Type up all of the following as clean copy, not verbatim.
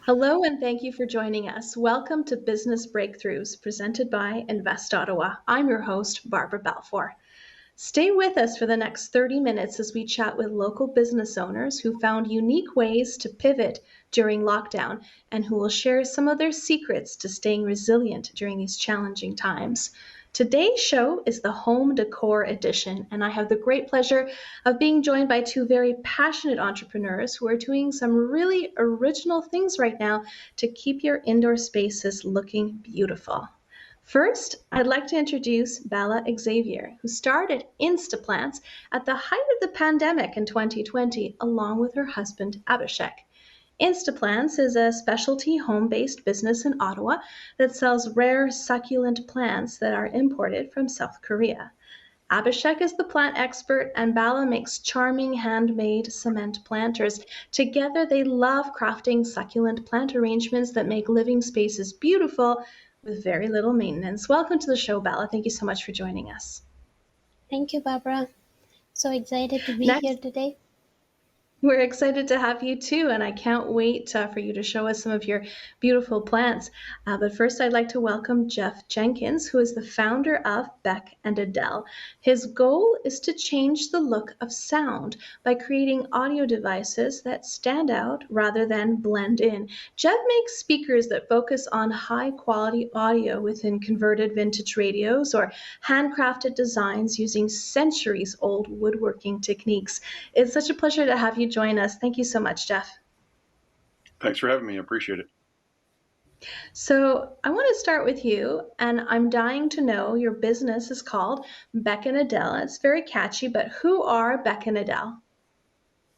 Hello, and thank you for joining us. Welcome to Business Breakthroughs, presented by Invest Ottawa. I'm your host, Barbara Balfour. Stay with us for the next 30 minutes as we chat with local business owners who found unique ways to pivot during lockdown and who will share some of their secrets to staying resilient during these challenging times. Today's show is the Home Decor Edition, and I have the great pleasure of being joined by two very passionate entrepreneurs who are doing some really original things right now to keep your indoor spaces looking beautiful. First, I'd like to introduce Bala Xavier, who started Instaplants at the height of the pandemic in 2020, along with her husband Abhishek. Instaplants is a specialty home-based business in Ottawa that sells rare succulent plants that are imported from South Korea. Abhishek is the plant expert, and Bala makes charming handmade cement planters. Together, they love crafting succulent plant arrangements that make living spaces beautiful with very little maintenance. Welcome to the show, Bala. Thank you so much for joining us. Thank you, Barbara. So excited to be here Next, today. we're excited to have you too, and I can't wait for you to show us some of your beautiful plants. But first, I'd like to welcome Jeff Jenkins, who is the founder of Beck and Adele. His goal is to change the look of sound by creating audio devices that stand out rather than blend in. Jeff makes speakers that focus on high quality audio within converted vintage radios or handcrafted designs using centuries old woodworking techniques. It's such a pleasure to have you join us. Thank you so much, Jeff. Thanks for having me. I appreciate it. So, I want to start with you, and I'm dying to know your business is called Beck and Adele. It's very catchy, but who are Beck and Adele?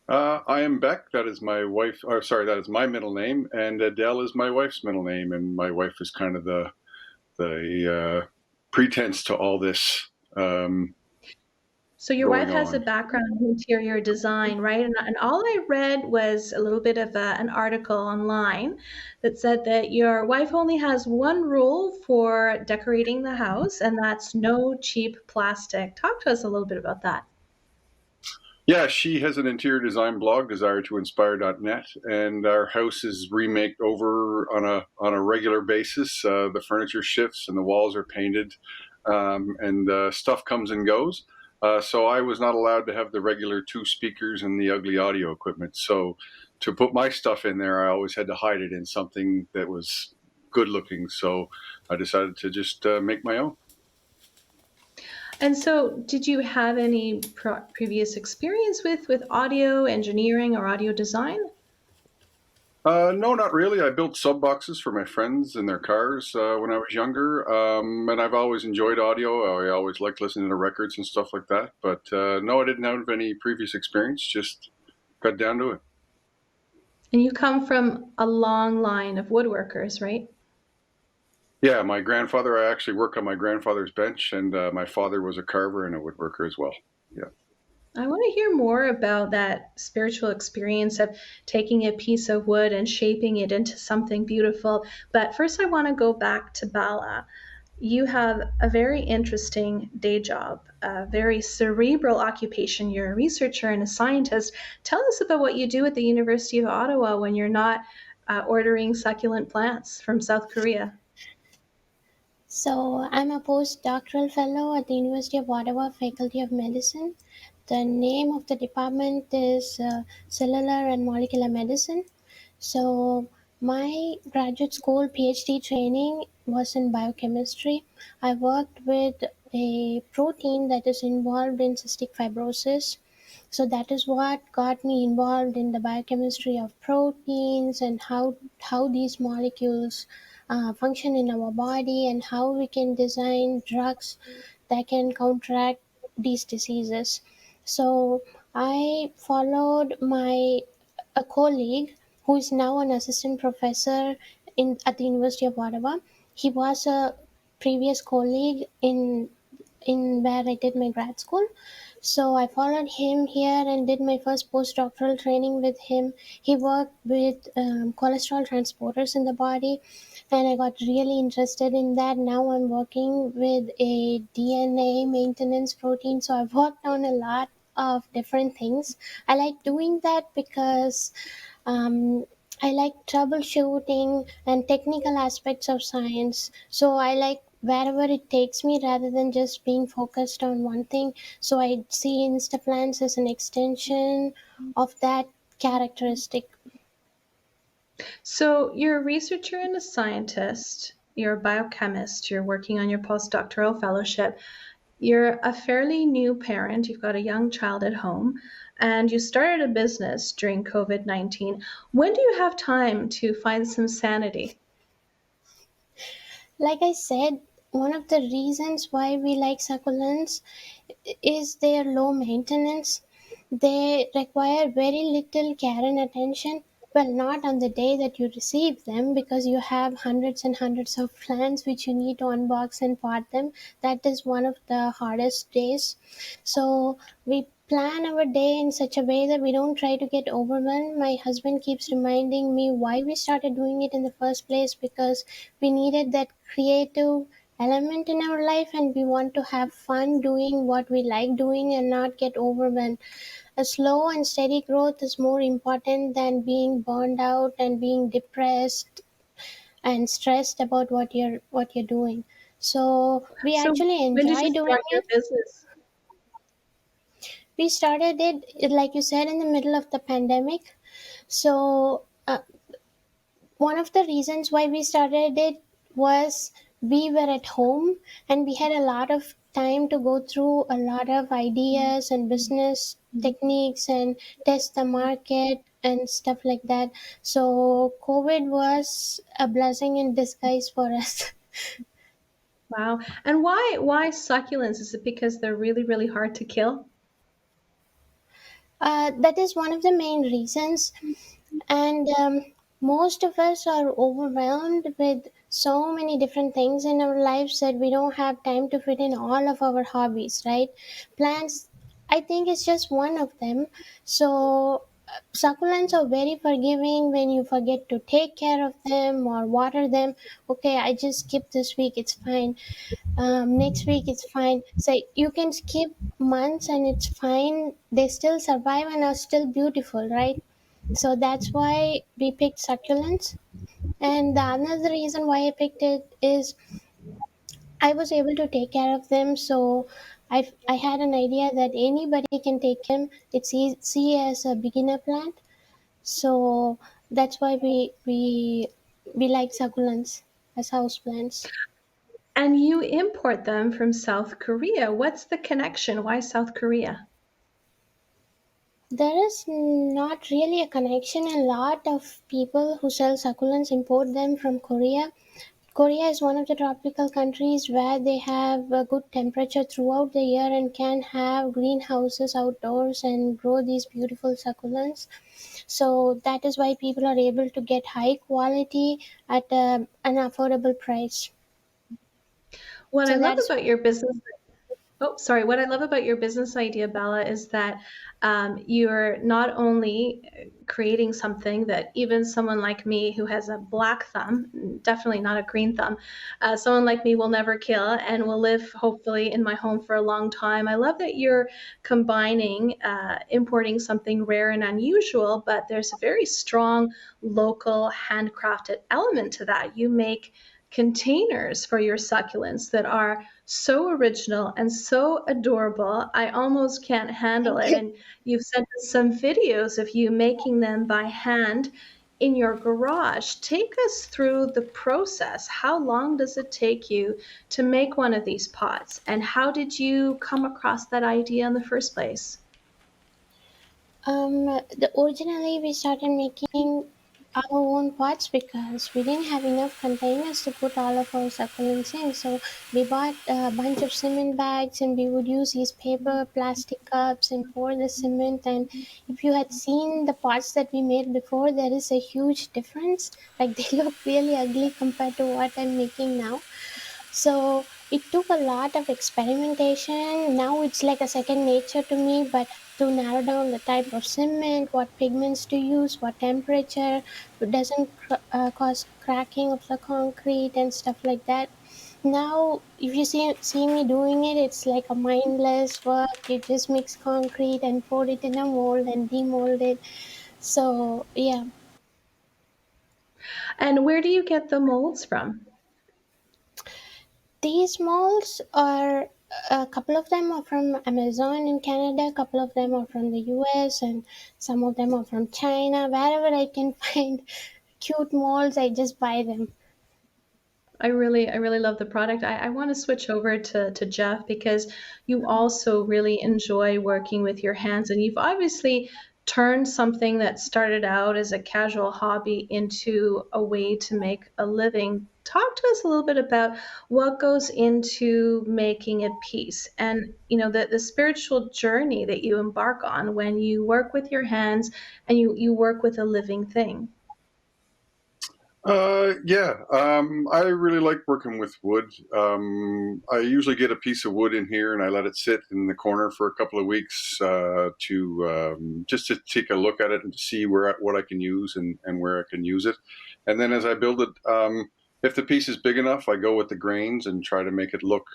I am Beck. That is my wife. Or sorry, that is my middle name, and Adele is my wife's middle name. And my wife is kind of the pretense to all this So your wife going has a on. background in interior design, right? And all I read was a little bit of an article online that said that your wife only has one rule for decorating the house, and that's no cheap plastic. Talk to us a little bit about that. Yeah, she has an interior design blog, desire2inspire.net, and our house is remaked over on a regular basis. The furniture shifts and the walls are painted, and stuff comes and goes. So I was not allowed to have the regular two speakers and the ugly audio equipment. So to put my stuff in there, I always had to hide it in something that was good looking. So I decided to just make my own. And so, did you have any previous experience with audio engineering or audio design? No, not really. I built sub boxes for my friends in their cars when I was younger, and I've always enjoyed audio. I always liked listening to records and stuff like that. But no, I didn't have any previous experience. Just got down to it. And you come from a long line of woodworkers, right? Yeah, my grandfather. I actually work on my grandfather's bench, and my father was a carver and a woodworker as well. Yeah. I want to hear more about that spiritual experience of taking a piece of wood and shaping it into something beautiful. But first, I want to go back to Bala. You have a very interesting day job, a very cerebral occupation. You're a researcher and a scientist. Tell us about what you do at the University of Ottawa when you're not ordering succulent plants from South Korea. So I'm a postdoctoral fellow at the University of Ottawa Faculty of Medicine. The name of the department is Cellular and Molecular Medicine. So my graduate school PhD training was in biochemistry. I worked with a protein that is involved in cystic fibrosis. So that is what got me involved in the biochemistry of proteins and how these molecules function in our body and how we can design drugs that can counteract these diseases. So I followed my a colleague who is now an assistant professor at the University of Ottawa. He was a previous colleague in where I did my grad school. So I followed him here and did my first postdoctoral training with him. He worked with cholesterol transporters in the body, and I got really interested in that. Now I'm working with a DNA maintenance protein. So I've worked on a lot of different things. I like doing that because um, I like troubleshooting and technical aspects of science. So I like wherever it takes me rather than just being focused on one thing. So I see Instaplants as an extension of that characteristic. So you're a researcher and a scientist, you're a biochemist, you're working on your postdoctoral fellowship, you're a fairly new parent, you've got a young child at home, and you started a business during COVID 19. When do you have time to find some sanity? Like I said, one of the reasons why we like succulents is their low maintenance. They require very little care and attention. Well, not on the day that you receive them because you have hundreds and hundreds of plants which you need to unbox and pot them. That is one of the hardest days. So we plan our day in such a way that we don't try to get overwhelmed. My husband keeps reminding me why we started doing it in the first place because we needed that creative element in our life and we want to have fun doing what we like doing and not get overwhelmed. A slow and steady growth is more important than being burned out and being depressed and stressed about what you're doing. So we So actually when did enjoy you doing start your it. business? We started it, like you said, in the middle of the pandemic. So one of the reasons why we started it was we were at home and we had a lot of time to go through a lot of ideas and business techniques and test the market and stuff like that. So COVID was a blessing in disguise for us. Wow. And why succulents? Is it because they're really, really hard to kill? That is one of the main reasons. And most of us are overwhelmed with so many different things in our lives that we don't have time to fit in all of our hobbies, right? Plants, I think, is just one of them. So succulents are very forgiving when you forget to take care of them or water them. Okay, I just skip this week, it's fine. Next week it's fine. So you can skip months and it's fine, they still survive and are still beautiful, right? So that's why we picked succulents. And the another reason why I picked it is I was able to take care of them. So I had an idea that anybody can take them. It's easy as a beginner plant. So that's why we like succulents as house plants. And you import them from South Korea. What's the connection? Why South Korea? There is not really a connection. A lot of people who sell succulents import them from Korea. Korea is one of the tropical countries where they have a good temperature throughout the year and can have greenhouses outdoors and grow these beautiful succulents. So that is why people are able to get high quality at an affordable price. What I So love that is about your business Oh, sorry. What I love about your business idea, Bella, is that you're not only creating something that even someone like me who has a black thumb, definitely not a green thumb, someone like me will never kill and will live hopefully in my home for a long time. I love that you're combining importing something rare and unusual, but there's a very strong local handcrafted element to that. You make containers for your succulents that are so original and so adorable. I almost can't handle thank it. you. And you've sent us some videos of you making them by hand in your garage. Take us through the process. How long does it take you to make one of these pots? And how did you come across that idea in the first place? Originally we started making our own pots because we didn't have enough containers to put all of our succulents in. So we bought a bunch of cement bags and we would use these paper plastic cups and pour the cement. And if you had seen the pots that we made before, there is a huge difference. Like they look really ugly compared to what I'm making now. So it took a lot of experimentation. Now it's like a second nature to me, but to narrow down the type of cement, what pigments to use, what temperature, it doesn't cause cracking of the concrete and stuff like that. Now, if you see me doing it, it's like a mindless work. You just mix concrete and pour it in a mold and demold it. So yeah, And where do you get the molds from? These molds are, a couple of them are from Amazon in Canada, a couple of them are from the US, and some of them are from China. Wherever I can find cute molds, I just buy them. I really love the product. I want to switch over to Jeff because you also really enjoy working with your hands, and you've obviously turned something that started out as a casual hobby into a way to make a living. Talk to us a little bit about what goes into making a piece and the spiritual journey that you embark on when you work with your hands and you work with a living thing. Yeah, I really like working with wood. I usually get a piece of wood in here and I let it sit in the corner for a couple of weeks to just to take a look at it and to see what I can use and where I can use it. And then as I build it, if the piece is big enough, I go with the grains and try to make it look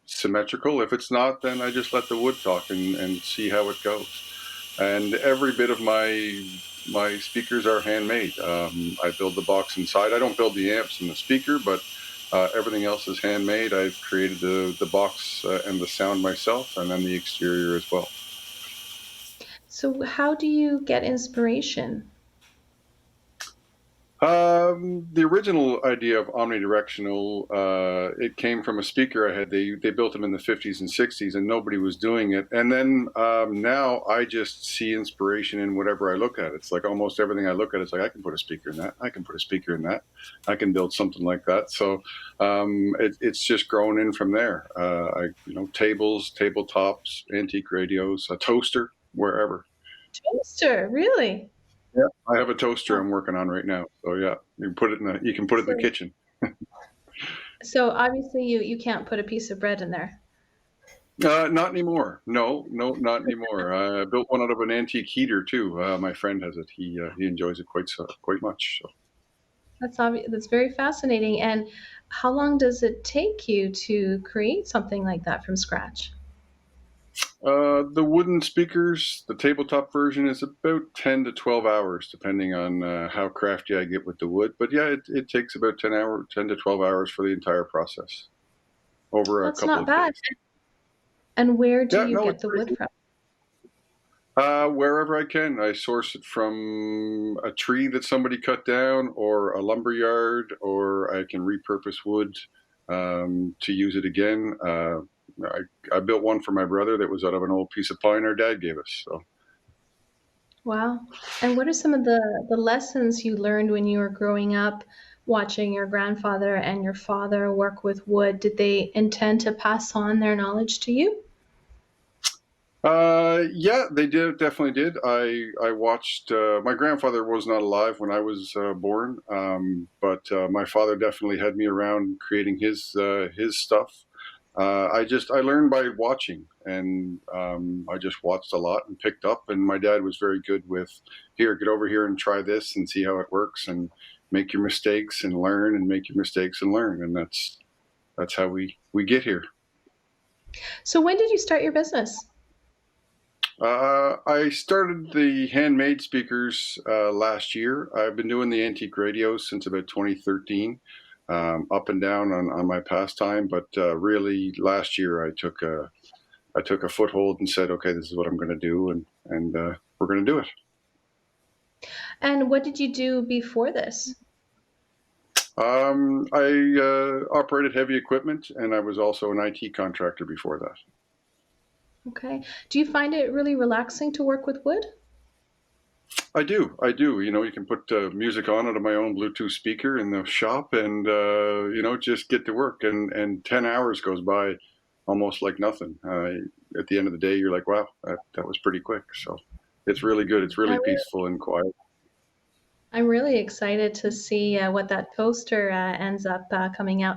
symmetrical. If it's not, then I just let the wood talk and see how it goes. And every bit of my speakers are handmade. I build the box inside. I don't build the amps and the speaker, but everything else is handmade. I've created the box and the sound myself, and then the exterior as well. So how do you get inspiration? The original idea of omnidirectional, it came from a speaker I had. They built them in the 50s and 60s, and nobody was doing it. And then now I just see inspiration in whatever I look at. It's like almost everything I look at. It's like I can put a speaker in that. I can put a speaker in that. I can build something like that. So it's just grown in from there. Tables, tabletops, antique radios, a toaster, wherever. Toaster, really? Yeah, I have a toaster Oh, I'm working on right now. So yeah, you can put it in the so kitchen. so obviously you can't put a piece of bread in there. Not anymore. No, no, not anymore. I built one out of an antique heater too. My friend has it. He enjoys it quite much. So. That's very fascinating. And how long does it take you to create something like that from scratch? The wooden speakers, the tabletop version is about 10 to 12 hours, depending on how crafty I get with the wood. But yeah, it takes about 10 to 12 hours for the entire process over a That's couple not of bad. days. And where do Yeah, you no, get it's the pretty wood good. from? Wherever I can, I source it from a tree that somebody cut down, or a lumber yard, or I can repurpose wood to use it again. I built one for my brother that was out of an old piece of pine our dad gave us. So Wow. And what are some of the lessons you learned when you were growing up watching your grandfather and your father work with wood? Did they intend to pass on their knowledge to you? yeah, they definitely did. I watched. My grandfather was not alive when I was born, but my father definitely had me around creating his stuff. I learned by watching, and I just watched a lot and picked up. And my dad was very good with, here, get over here and try this and see how it works, and make your mistakes and learn, and make your mistakes and learn, and that's how we get here. So when did you start your business? I started the handmade speakers last year. I've been doing the antique radios since about 2013, up and down on my pastime. But really, last year I took a foothold and said, okay, this is what I'm going to do, and we're going to do it. And what did you do before this? I operated heavy equipment, and I was also an IT contractor before that. Okay. Do you find it really relaxing to work with wood? I do. I do. You can put music on out of my own Bluetooth speaker in the shop, and just get to work. And 10 hours goes by almost like nothing. At the end of the day, you're like, wow, that was pretty quick. So it's really good. It's I really peaceful and quiet. I'm really excited to see what that poster ends up coming out.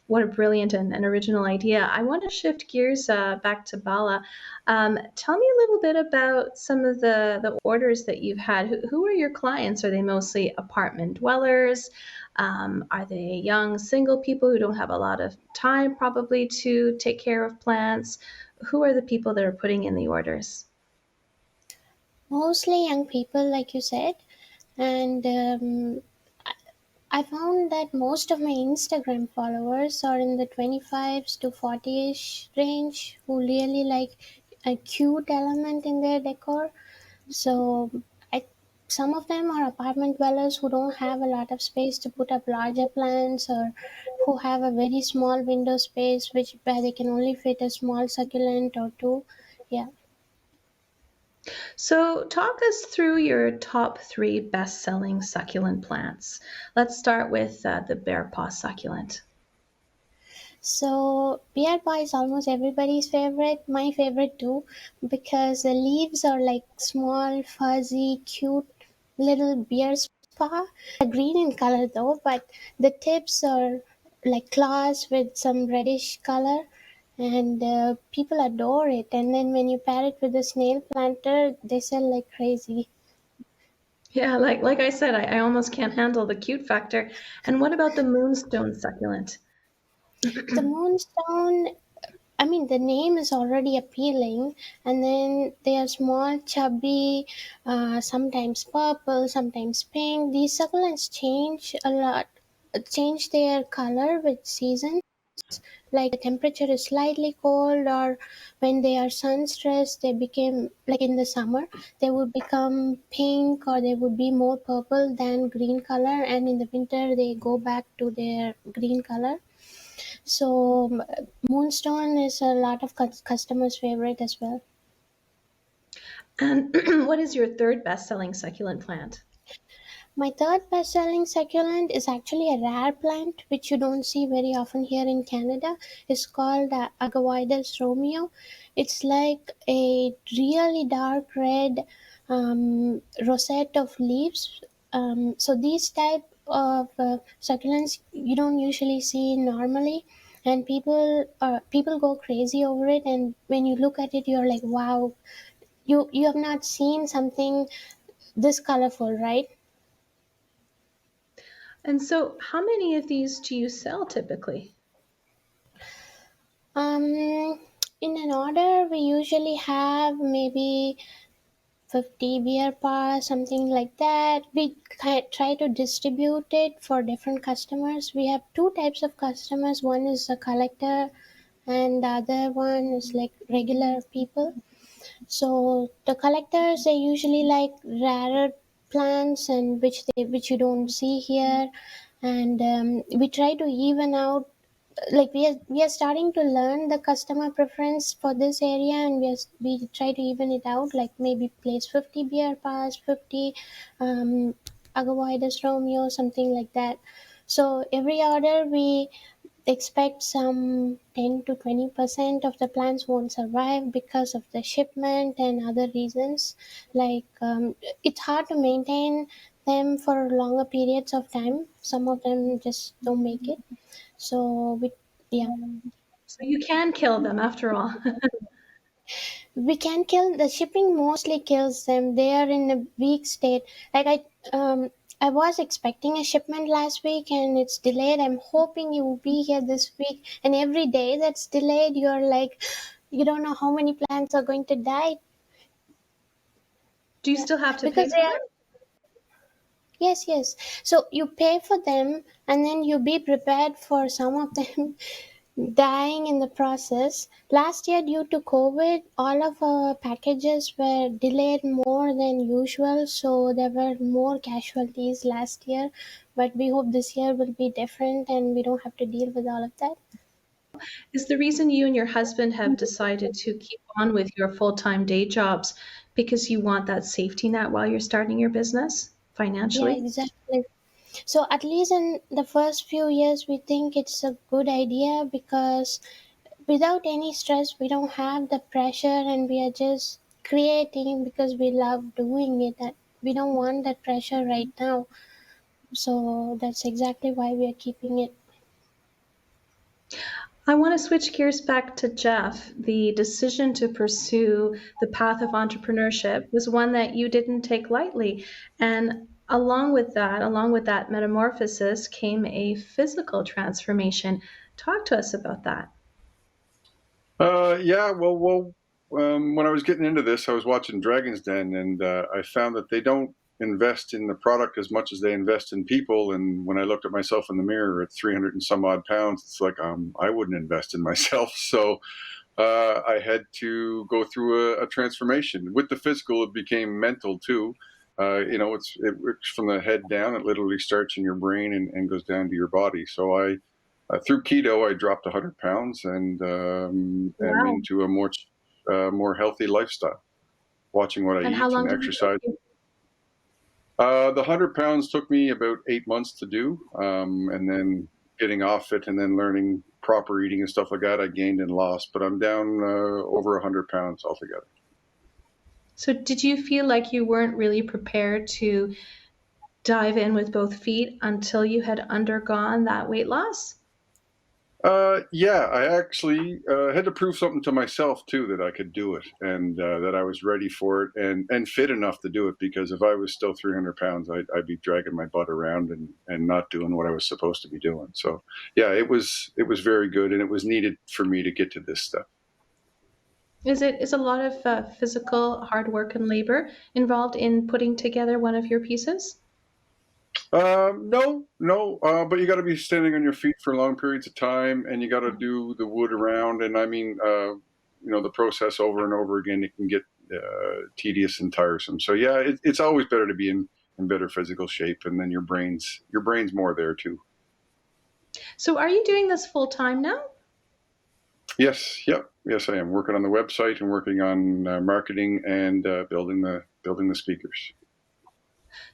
What a brilliant and original idea. I want to shift gears back to Bala. Tell me a little bit about some of the orders that you've had. Who are your clients? Are they mostly apartment dwellers? Are they young single people who don't have a lot of time probably to take care of plants? Who are the people that are putting in the orders? Mostly young people, like you said, and I found that most of my Instagram followers are in the 25s to 40ish range who really like a cute element in their decor. So I, some of them are apartment dwellers who don't have a lot of space to put up larger plants, or who have a very small window space which where they can only fit a small succulent or two. Yeah. So, talk us through your top three best selling succulent plants. Let's start with the bear paw succulent. So beer pie is almost everybody's favorite. My favorite too, because the leaves are like small, fuzzy, cute little beer spa. They're green in color though, but the tips are like claws with some reddish color, and people adore it. And then when you pair it with a snail planter, they sell like crazy. Yeah, like I said, I almost can't handle the cute factor. And what about the moonstone succulent? The moonstone, I mean, the name is already appealing, and then they are small, chubby, sometimes purple, sometimes pink. These succulents change a lot, change their color with seasons. Like the temperature is slightly cold, or when they are sun stressed, they became like in the summer, they would become pink or they would be more purple than green color, and in the winter, they go back to their green color. So Moonstone is a lot of customers' favorite as well. And what is your third best selling succulent plant? My third best-selling succulent is actually a rare plant which you don't see very often here in Canada. It's called Agavidas Romeo. It's like a really dark red rosette of leaves. So these type of succulents you don't usually see normally, and people go crazy over it. And when you look at it, you're like, wow, you have not seen something this colorful, right? And so, how many of these do you sell typically? In an order, we usually have maybe 50 beer bars, something like that. We try to distribute it for different customers. We have two types of customers. One is a collector, and the other one is like regular people. So the collectors, they usually like rarer plants, and which you don't see here, and we try to even out, like we are starting to learn the customer preference for this area, and we try to even it out, like maybe place 50 beer pass, 50 um agavitis romeo, something like that. So every order we expect some 10 to 20% of the plants won't survive because of the shipment and other reasons, like it's hard to maintain them for longer periods of time. Some of them just don't make it. So we, yeah, So, you can kill them after all. we can kill the shipping. Mostly kills them. They are in a weak state. Like I was expecting a shipment last week and it's delayed. I'm hoping you will be here this week. And every day that's delayed, you're like, you don't know how many plants are going to die. Do you Yeah, still have to pay because for they are. them? Yes, yes. So you pay for them, and then you be prepared for some of them dying in the process. Last year, due to COVID, all of our packages were delayed more than usual, so there were more casualties last year. But we hope this year will be different and we don't have to deal with all of that. Is the reason you and your husband have decided to keep on with your full time day jobs because you want that safety net while you're starting your business Yeah, financially? exactly. So, at least in the first few years, we think it's a good idea because without any stress, we don't have the pressure, and we are just creating because we love doing it. That we don't want that pressure right now. So that's exactly why we are keeping it. I want to switch gears back to Jeff. The decision to pursue the path of entrepreneurship was one that you didn't take lightly. And along with that metamorphosis came a physical transformation. Talk to us about that. Yeah, when I was getting into this, I was watching Dragon's Den, and I found that they don't invest in the product as much as they invest in people. And when I looked at myself in the mirror at 300 and some odd pounds, it's like, I wouldn't invest in myself. So I had to go through a transformation. With the physical, it became mental too. It works from the head down. It literally starts in your brain and goes down to your body. So through keto, I dropped 100 pounds and am Wow. into a more healthy lifestyle, watching what I And how eat long and did it take exercise. you? The 100 pounds took me about 8 months to do, and then getting off it and then learning proper eating and stuff like that, I gained and lost, but I'm down over 100 pounds altogether. So did you feel like you weren't really prepared to dive in with both feet until you had undergone that weight loss? Yeah, I actually had to prove something to myself too, that I could do it and that I was ready for it and fit enough to do it. Because if I was still 300 pounds, I'd be dragging my butt around and not doing what I was supposed to be doing. So yeah, it was very good, and it was needed for me to get to this step. Is a lot of physical hard work and labor involved in putting together one of your pieces? No, no, but you got to be standing on your feet for long periods of time, and you got to do the wood around. And I mean, the process over and over again, it can get tedious and tiresome. So yeah, it's always better to be in better physical shape, and then your brain's more there too. So are you doing this full time now? Yes, yep, yes, I am working on the website and working on marketing and building the speakers.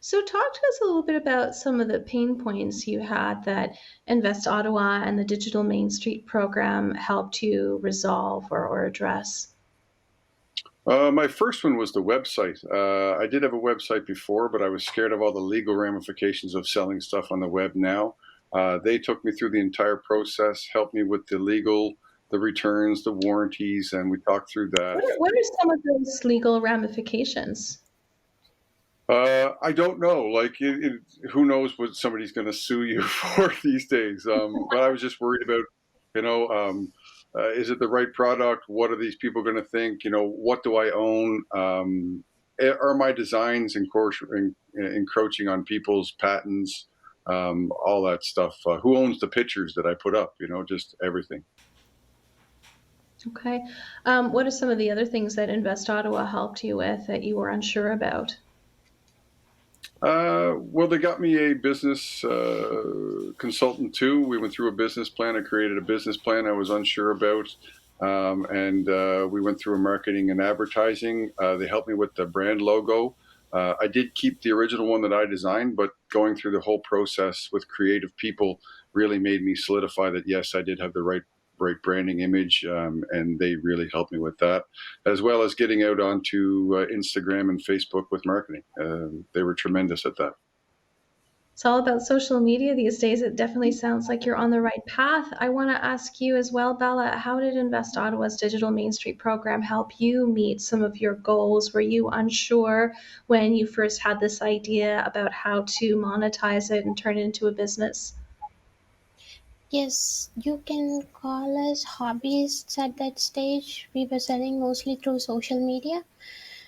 So talk to us a little bit about some of the pain points you had that Invest Ottawa and the Digital Mainstreet program helped you resolve or address. My first one was the website. I did have a website before, but I was scared of all the legal ramifications of selling stuff on the web now. They took me through the entire process, helped me with the returns, the warranties, and we talked through that. What are some of those legal ramifications? I don't know. Like, who knows what somebody's going to sue you for these days? But I was just worried about, is it the right product? What are these people going to think? What do I own? Are my designs encroaching on people's patents? All that stuff. Who owns the pictures that I put up? Just everything. Okay. What are some of the other things that Invest Ottawa helped you with that you were unsure about? Well, they got me a business consultant too. We went through a business plan. I created a business plan I was unsure about. And we went through a marketing and advertising. They helped me with the brand logo. I did keep the original one that I designed, but going through the whole process with creative people really made me solidify that, yes, I did have the right branding image, and they really helped me with that, as well as getting out onto Instagram and Facebook with marketing. They were tremendous at that. It's all about social media these days. It definitely sounds like you're on the right path. I want to ask you as well, Bella, how did Invest Ottawa's Digital Mainstreet program help you meet some of your goals? Were you unsure when you first had this idea about how to monetize it and turn it into a business? Yes, you can call us hobbyists at that stage. We were selling mostly through social media.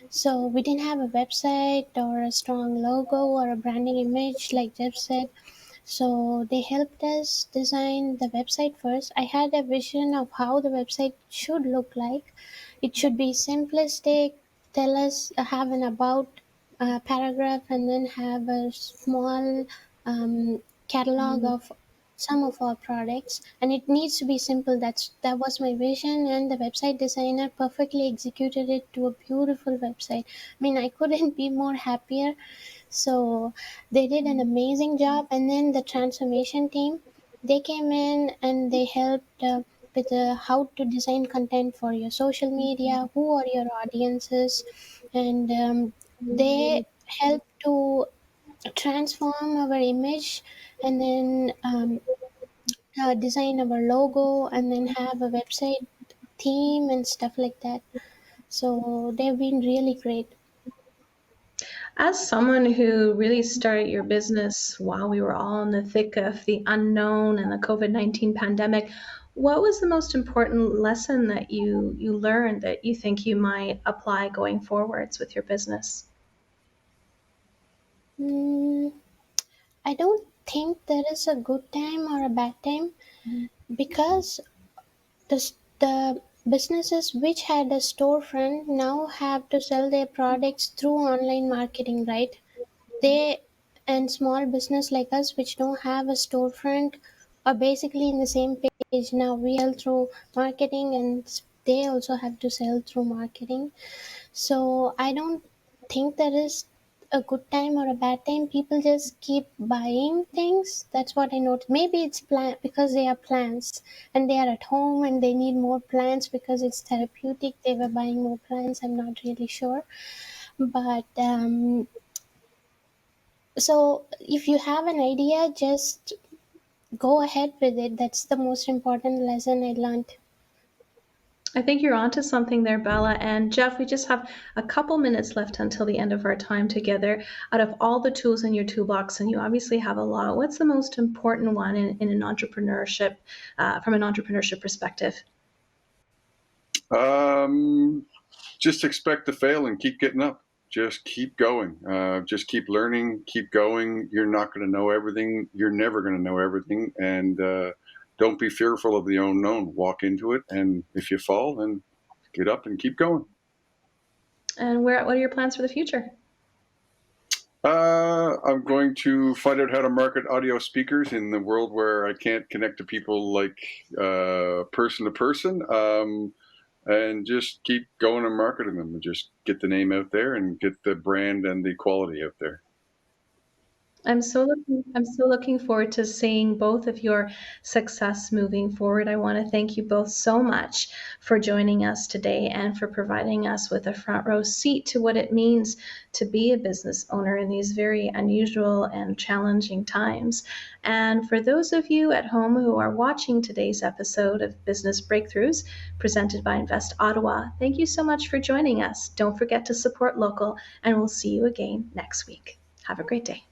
So we didn't have a website or a strong logo or a branding image, like Jeff said. So they helped us design the website first. I had a vision of how the website should look like. It should be simplistic, tell us, have an about paragraph, and then have a small catalog of some of our products, and it needs to be simple. That was my vision, and the website designer perfectly executed it to a beautiful website. I mean, I couldn't be more happier. So they did an amazing job. And then the transformation team, they came in and they helped with how to design content for your social media, who are your audiences, and they help to transform our image, and then design our logo, and then have a website theme and stuff like that. So they've been really great. As someone who really started your business while we were all in the thick of the unknown and the COVID-19 pandemic, what was the most important lesson that you learned that you think you might apply going forwards with your business? Mm, I don't think there is a good time or a bad time because the businesses which had a storefront now have to sell their products through online marketing, right? They and small business like us which don't have a storefront are basically in the same page. Now we sell through marketing and they also have to sell through marketing. So I don't think there is a good time or a bad time. People just keep buying things. That's what I noticed. Maybe it's because they are plants and they are at home and they need more plants because it's therapeutic. They were buying more plants. I'm not really sure. But so if you have an idea, just go ahead with it. That's the most important lesson I learned. I think you're onto something there, Bella. And Jeff, we just have a couple minutes left until the end of our time together. Out of all the tools in your toolbox, and you obviously have a lot, what's the most important one in an entrepreneurship, from an entrepreneurship perspective? Um, just expect to fail and keep getting up. Just keep going. Just keep learning. Keep going. You're not going to know everything. You're never going to know everything. And don't be fearful of the unknown. Walk into it, and if you fall, then get up and keep going. And what are your plans for the future? I'm going to find out how to market audio speakers in the world where I can't connect to people like person to person. And just keep going and marketing them and just get the name out there and get the brand and the quality out there. I'm so looking forward to seeing both of your success moving forward. I want to thank you both so much for joining us today and for providing us with a front row seat to what it means to be a business owner in these very unusual and challenging times. And for those of you at home who are watching today's episode of Business Breakthroughs presented by Invest Ottawa, thank you so much for joining us. Don't forget to support local, and we'll see you again next week. Have a great day.